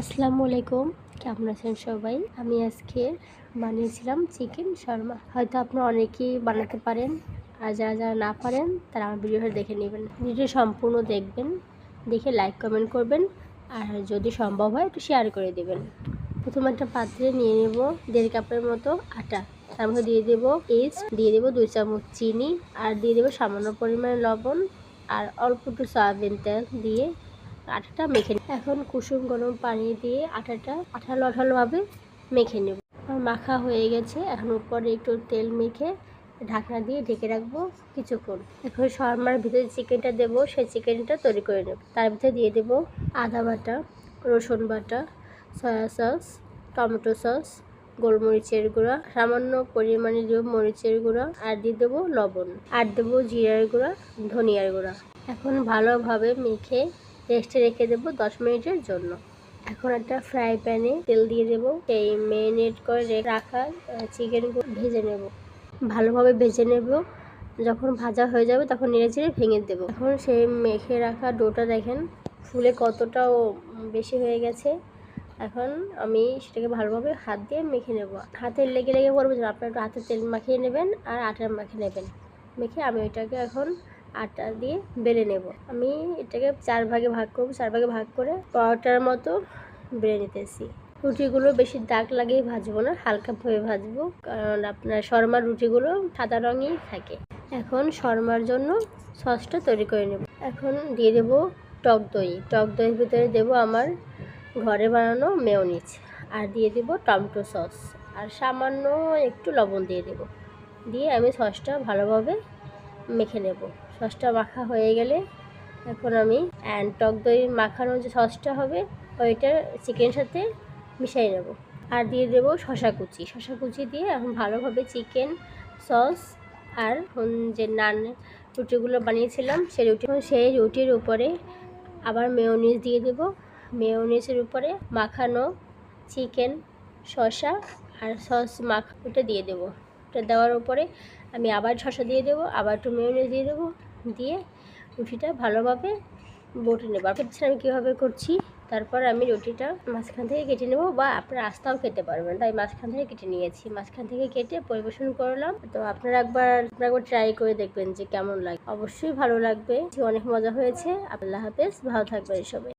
আসসালামু আলাইকুম, কেমন আছেন সবাই? আমি আজকে বানিয়েছিলাম চিকেন শর্মা। হয়তো আপনারা অনেকেই বানাতে পারেন, আর যারা যারা না পারেন তারা আমার ভিডিওটা দেখে নেবেন। ভিডিও সম্পূর্ণ দেখবেন, দেখে লাইক কমেন্ট করবেন, আর যদি সম্ভব হয় একটু শেয়ার করে দেবেন। প্রথমে একটা পাত্রে নিয়ে নেব 1.5 কাপের মতো আটা। তার মধ্যে দিয়ে দেবো ইস্ট, দিয়ে দেবো 2 চামচ চিনি, আর দিয়ে দেবো সামান্য পরিমাণে লবণ, আর অল্প একটু সয়াবিন তেল দিয়ে আটাটা মেখে নেব। এখন কুসুম গরম পানি দিয়ে আটাটা আঠালো আঠালোভাবে মেখে নেব। মাখা হয়ে গেছে। এখন উপরে একটু তেল মেখে ঢাকনা দিয়ে ঢেকে রাখবো কিছুক্ষণ। এখন শর্মার ভিতরে চিকেনটা দেবো, সেই চিকেনটা তৈরি করে নেব। তার ভিতরে দিয়ে দেবো আদা বাটা, রসুন বাটা, সয়া সস, টমেটো সস, গোলমরিচের গুঁড়া, সামান্য পরিমাণে দেবো মরিচের গুঁড়া, আর দিয়ে দেবো লবণ, আর দেবো জিরার গুঁড়া, ধনিয়ার গুঁড়া। এখন ভালোভাবে মেখে রেস্টে রেখে দেবো 10 মিনিটের জন্য। এখন একটা ফ্রাই প্যানে তেল দিয়ে দেবো। এই ম্যারিনেট করে রাখা চিকেনগুলো ভেজে নেব। ভালোভাবে ভেজে নেব। যখন ভাজা হয়ে যাবে তখন নেড়ে চেড়ে ভেঙে দেবো। এখন সেই মেখে রাখা ডোটা দেখেন ফুলে কতটাও বেশি হয়ে গেছে। এখন আমি সেটাকে ভালোভাবে হাত দিয়ে মেখে নেব। হাতে লেগে লেগে পড়বে যেন, আপনার একটু হাতে তেল মাখিয়ে নেবেন আর আটা মাখিয়ে নেবেন। মেখে আমি ওইটাকে এখন আটা দিয়ে বেলে নেব। আমি এটাকে 4 ভাগে ভাগ করব। 4 ভাগে ভাগ করে পরোটার মতো বেলে নিতেছি। রুটিগুলো বেশি দাগ লাগিয়ে ভাজবো না, হালকাভাবে ভাজবো, কারণ আপনার শর্মার রুটিগুলো সাদা রঙই থাকে। এখন শর্মার জন্য সসটা তৈরি করে নেব। এখন দিয়ে দেবো টক দই। টক দইয়ের ভিতরে দেবো আমার ঘরে বানানো মেয়োনিজ, আর দিয়ে দেবো টমেটো সস, আর সামান্য একটু লবণ দিয়ে দেবো। দিয়ে আমি সসটা ভালোভাবে মেখে নেব। সসটা মাখা হয়ে গেলে এখন আমি টক দই মাখানো যে সসটা হবে ওইটা চিকেনের সাথে মিশিয়ে নেব, আর দিয়ে দেবো শসা কুচি। শসা কুচি দিয়ে এখন ভালোভাবে চিকেন সস আর যে নান রুটিগুলো বানিয়েছিলাম সেই রুটির উপরে আবার মেয়োনিজ দিয়ে দেবো। মেয়োনিজের উপরে মাখানো চিকেন, শসা আর সস ওটা দিয়ে দেবো। ওটা দেওয়ার উপরে আমি আবার শসা দিয়ে দেবো, আবার একটু মেয়োনিজ দিয়ে দেবো, দিয়ে রুটিটা ভালোভাবে বটে নেবো। আপনার আমি কীভাবে করছি, তারপর আমি রুটিটা মাঝখান থেকে কেটে নেবো, বা আপনারা আস্তাও খেতে পারবেন, তাই মাঝখান থেকে কেটে নিয়েছি। মাঝখান থেকে কেটে পরিবেশন করলাম। তো আপনারা একবার ট্রাই করে দেখবেন যে কেমন লাগে। অবশ্যই ভালো লাগবে, অনেক মজা হয়েছে। আল্লাহ হাফেজ, ভালো থাকবেন সবাই।